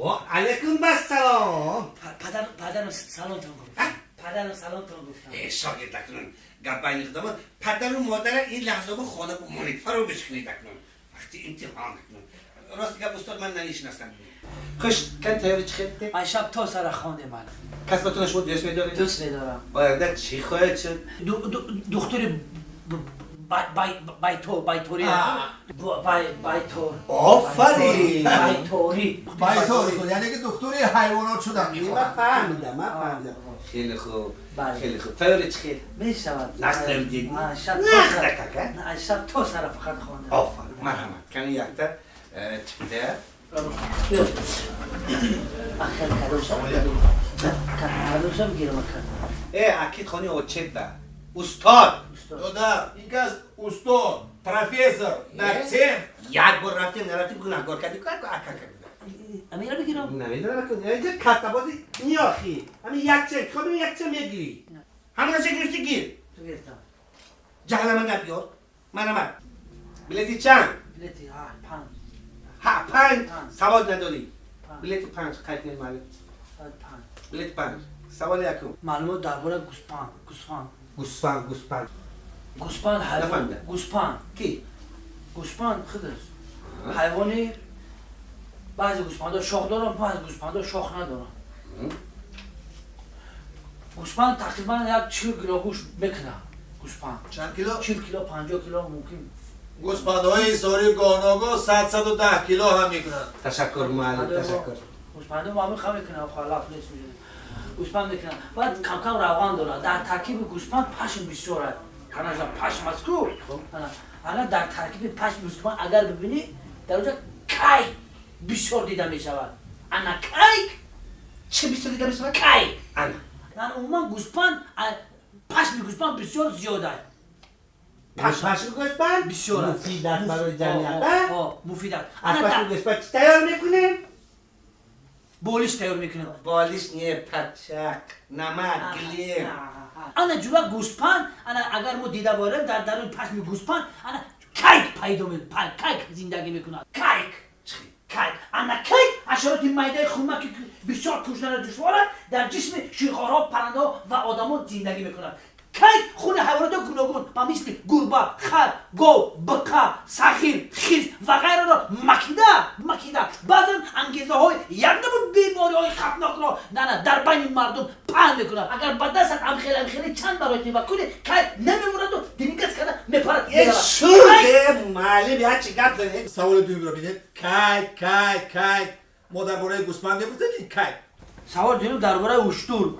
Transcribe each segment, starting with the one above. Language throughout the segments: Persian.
علیکم السلام. پدرم سلامتون گفت. پدرم سلامتون گفتم. شاگرد نکنن. گپای خودم پدر و مادر این لحظه با خانه با مانیفر رو بشکنید نکنن. وقتی امتحان نکنن. راست گپ استاد من نمیشناسم. خوش کن تیاری چی خیلی؟ من شب تا سر خانه من. کسبتون شما دوست می‌دارید؟ دوست ندارم. باید چی خواهد شد؟ دختر بایتوری بایتور آفرین. بایتوری یعنی که دکتری حیوانات شدم. من فهمیدم. خیلی خوب. خیلی خوب. تیاری چی خیلی؟ میشود. نخدمدید. شب تا سر فقط خانه. آفرین. مرحمت. کنی یکتا چیده؟ آخر کدوشم گیرم کرد. اکید خانی اوچت ده. استاد. دادر این که از استاد پروفسور دکتر یک بار رفتیم نرفتیم گناهگار کردی کار که اکا کردی. امیرا بگیرم. نمیدونم که اینجا کتابازی نیاخی. همین یک چه خب یک چه میگیری. همون چه گرفتی گیر. تو گرفتم. جهل من نبیار. من بلیتی چند؟ بلیتی پنج. پنج. سواد نداری. بلیتی پنج قید نمیمالی. پنج. بلیتی پنج. سوال یکم. معلومات درباره گوسفند حیوان. گوسفند کی؟ گوسفند خودش حیوانی. بعضی گوسفندها شاخ دارن، بعضی گوسفندها شاخ ندارن. گوسفند تقریبا 40 کیلو گوشت میکنه. گوسفند چند کیلو؟ 40 کیلو 50 کیلو ممکن. گوسفندهای ساری گاناگا 110 کیلو هم میکنن. تشکر معلم تشکر. گوسفند معمول خم میکنه، خلاف نیست میشه. گوسفند میکنه. بعد کم کم روان داره. در ترکیب گوسفند پشم بسیاره. کنارش پشم است کو. حالا در ترکیب پشم گوسفند اگر ببینی در اونجا کیک بسیار دیده میشود. انا کیک چه بیشتر دیده میشود؟ کیک. انا. یعنی عموما گوسفند پشم گوسفند بسیار زیاده. پشم گوسفند بسیار مفید است برای جمعیت. مفید است. از پشم گوسفند چی تیار میکنیم؟ بولیش تیار میکنیم. بالیش نیه پچک نمک گلیم. انا جلو گوسفند اگر ما دیده باریم در درون پشم گوسفند انا کیک پیدا میکنه. کیک زندگی میکنه. کیک. انا کیک حشرات معده خونمه که بسیار کشتن دشوار است در جسم شیرخوارها، پرنده‌ها و آدم‌ها زندگی میکنند. کیک خون حیوانات گوناگون مثل گربه، خر، گاو، بقه، سخیر، خیز و غیره را مکیده بعضا انگیزه های یک نمود بیماری های خطرناک را در بین مردم پهن میکنند. اگر به دستت امخیلی چند برای نگاه کنی کیک نمیموند و دینگز کرده میپرد. یه شوره معلم یا چی گپ داره؟ سوال دوم رو بینید. کیک ما درباره گوسفند نمی‌پرسیم کیک. سوال دوم درباره شتور.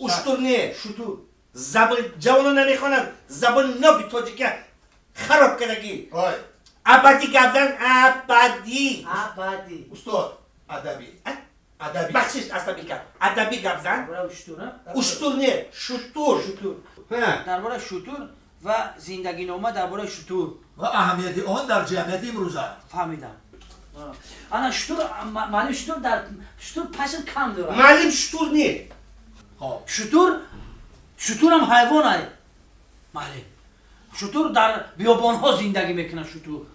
اشتور نه. زبان جوانو نمیخونن. زبان نبی تاجیکه خراب کردگی. ابدی گفتن ابدی. استاد ادبی. بخشش ادبی کرد. ادبی گفتن. درباره اشتور نه. شتور. درباره شتور و زندگی نامه درباره شتور و اهمیت آن در جمعیت امروزه. فهمیدم. انا معلم شتور پشم کم داره. معلم شتور نه. شتور هم حیوان است. معلم شتور در بیابان ها زندگی میکنه. شتور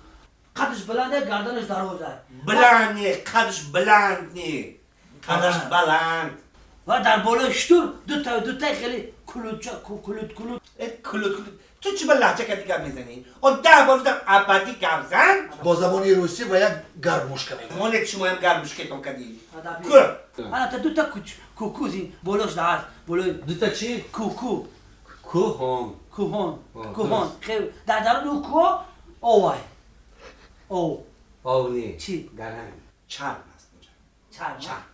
قدش بلنده، گردنش دراز است. بلند نه. قدش بلند نه. قدش بلند. و در بالای شتور دو تا خیلی کلوت. تو چی به لحجه که دیگر میزنی؟ اون 10 بار بودم ابدی گفتن. با زبان روسی و یک گرموش کنید. مانه شما هم گرمش کتون کردی. انا تا دو تا کوکو زین بالاش دهست. بالای دو تا چی؟ کوکو. کوهان. خیلی در درون او کوه اوای. او نه. چی؟ گرم. چرم است. چرم.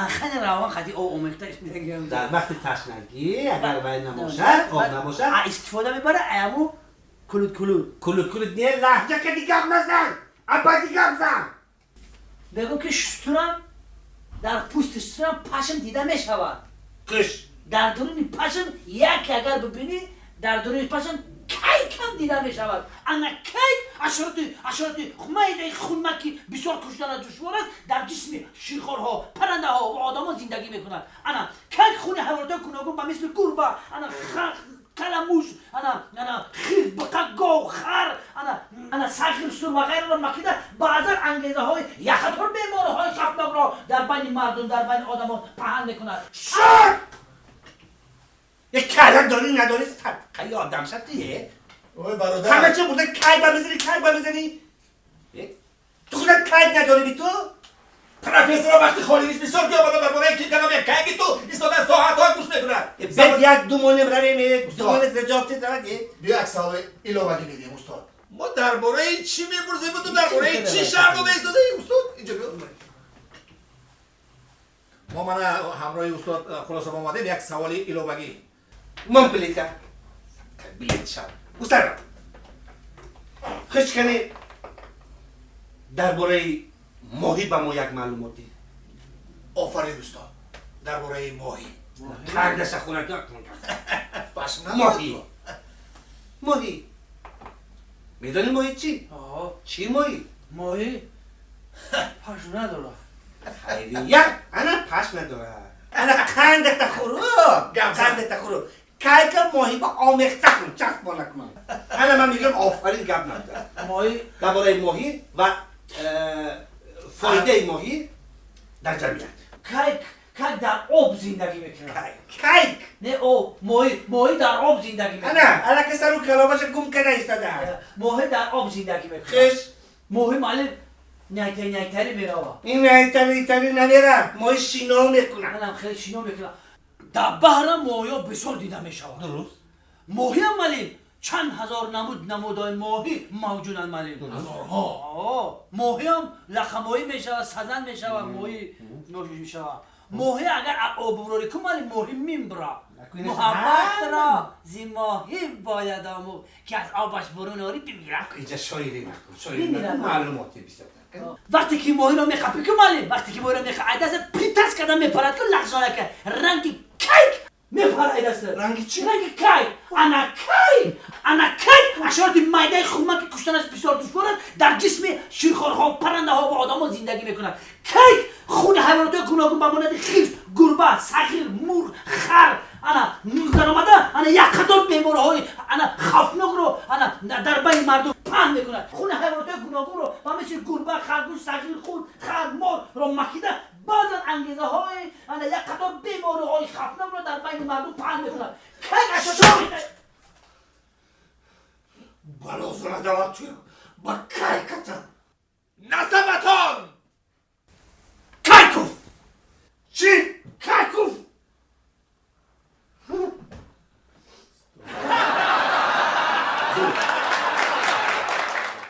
خیلی روان خیلی او اومختش میگم. در وقت تشنگی اگر باید نباشد آب نباشد استفاده میبره ایمو کلوت نه لحجه که دیگر نزن. ابدی گفتن. بگو که شتورم در پوست شتورم پشم دیده میشود. کش. در درون پشم یک اگر ببینی در درون پشم کیک هم دیده میشود. انا کیک حشرات معده خونمکی بسیار کشتن دشوار است در جسم شیرخوارها، پرنده ها و آدم ها زندگی میکنند. انا کیک خون حیوانات گوناگون به مثل گربه، انا کلموش، انا خیز، بقه، گاو، خر، انا سخیر، سور و غیره را مکیده بعضا انگیزه های در بین مردم در بین آدما پهن میکند. شد! یک کلک داری نداری خیلی آدم شدیه؟ اوه برادر همه چه بوده کلک بمیزنی؟ تو خودت کلک نداری بی تو؟ پروفسور وقتی خالیش بسیار بیا بالا درباره کی کلام یک کلکی تو ایستاده ساعت‌ها گوش میکنه. بعد یک دو مونه برای دومونه رجابتی دارد بیا یک سوال ایلوگی میدیم استاد. ما درباره چی میپرسیم تو درباره چی شرط داده ایستاده استاد اینجا بیا. ما من همراه استاد خلاصه آمدیم یک سوال ایلوگی. من بلیتا بلیت شد استاد خوش کنی درباره ماهی با ما یک معلوماتی آفرین استاد. درباره ماهی. کردش خونه دار پس ماهی میدانی ماهی چی؟ چی ماهی؟ ماهی پش نداره. خیلی انا پش نداره انا قندت خورو که ماهی با آمخته کن چست بالا کنم انا من میگم آفرین گپ نداره ماهی درباره ماهی و فایده ماهی در جمعیت کیک در آب زندگی میکنه. کیک نه آب ماهی در آب زندگی میکنه. انا که سر و کلابش گم کنه ایستاده ماهی در آب زندگی میکنه. خش ماهی معلم نیتری میروه. این ایتری نمیره ماهی شینا میکنه منم خیلی شینا میکنم. در بحر ماهی ها بسیار دیده میشود. درست ماهی هم معلم چند هزار نمودهای ماهی موجودن معلم. ماهی هم لخمایی میشود سزن میشود ماهی میشود. ماهی اگر آب براری کنم معلم ماهی میمبره. محبت را زی ماهی باید آموخت که از آبش برون آری بمیره. اینجا شایری نکن معلوماتی بیشتر وقتی که ماهی رو میخواه که معلم وقتی که ماهی رو میخواه دست پیتاس کردن میپرد که لحظانه که رنگ کیک میپرد دست رنگ چی؟ رنگ کیک انا کیک اشارت میده خونم که کشتنش بسیار دشوار در جسم شیرخوارها پرنده ها و آدم ها زندگی میکنن. کیک خون حیوانات گوناگون بماند خیز گربه صغیر مرغ خر انا در آمده انا یک قطار بیماره های انا خوفناک رو انا در بین مردم پهن میکنه. خون حیوانات گوناگون رو با مثل گربه خرگوش صغیر خون خر مار رو مکیده بعضا انگیزه های انا یک قطار بیماره های خوفناک رو در بین مردم پهن میکنه. کیک اشارت بالا زنه دوات توی با کیکتا نسبتان کیکوف چی؟ کیکوف